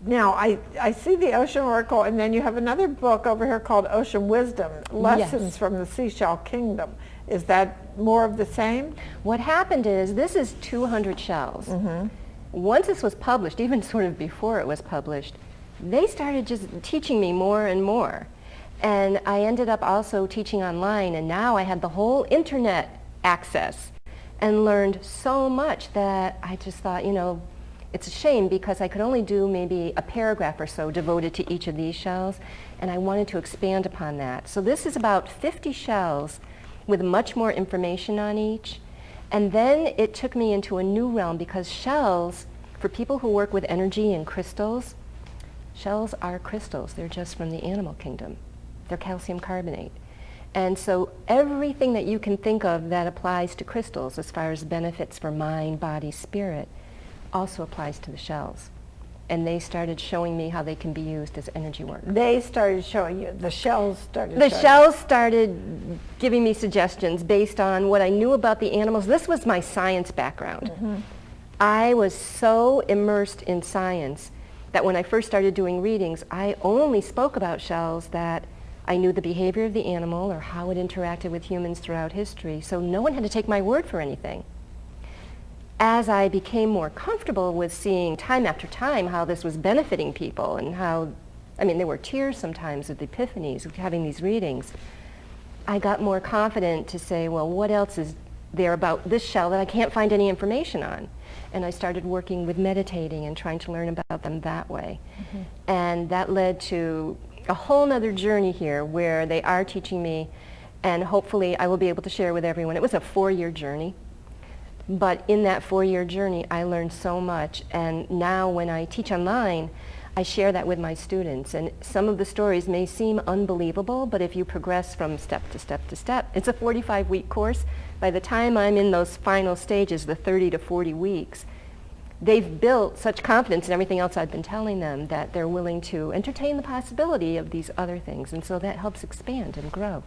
Now, I see the Ocean Oracle, and then you have another book over here called Ocean Wisdom, Lessons Yes. from the Seashell Kingdom. Is that more of the same? What happened is, this is 200 shells. Once this was published, even sort of before it was published, they started just teaching me more and more. And I ended up also teaching online, and now I had the whole internet access and learned so much that I just thought, you know, it's a shame because I could only do maybe a paragraph or so devoted to each of these shells, and I wanted to expand upon that. So this is about 50 shells with much more information on each. And then it took me into a new realm because shells, for people who work with energy and crystals, shells are crystals. They're just from the animal kingdom. They're calcium carbonate. And so everything that you can think of that applies to crystals as far as benefits for mind, body, spirit, also applies to the shells. And they started showing me how they can be used as energy work. They started showing you, the shells started The showing shells started giving me suggestions based on what I knew about the animals. This was my science background. I was so immersed in science that when I first started doing readings, I only spoke about shells that I knew the behavior of the animal or how it interacted with humans throughout history, so no one had to take my word for anything. As I became more comfortable with seeing time after time how this was benefiting people and how, I mean, there were tears sometimes at the epiphanies of having these readings, I got more confident to say, well, what else is there about this shell that I can't find any information on? And I started working with meditating and trying to learn about them that way. And that led to a whole nother journey here where they are teaching me, and hopefully I will be able to share with everyone. It was a 4-year journey. But in that 4-year journey, I learned so much, and now when I teach online, I share that with my students. And some of the stories may seem unbelievable, but if you progress from step to step to step, it's a 45-week course. By the time I'm in those final stages, the 30 to 40 weeks, they've built such confidence in everything else I've been telling them that they're willing to entertain the possibility of these other things, and so that helps expand and grow.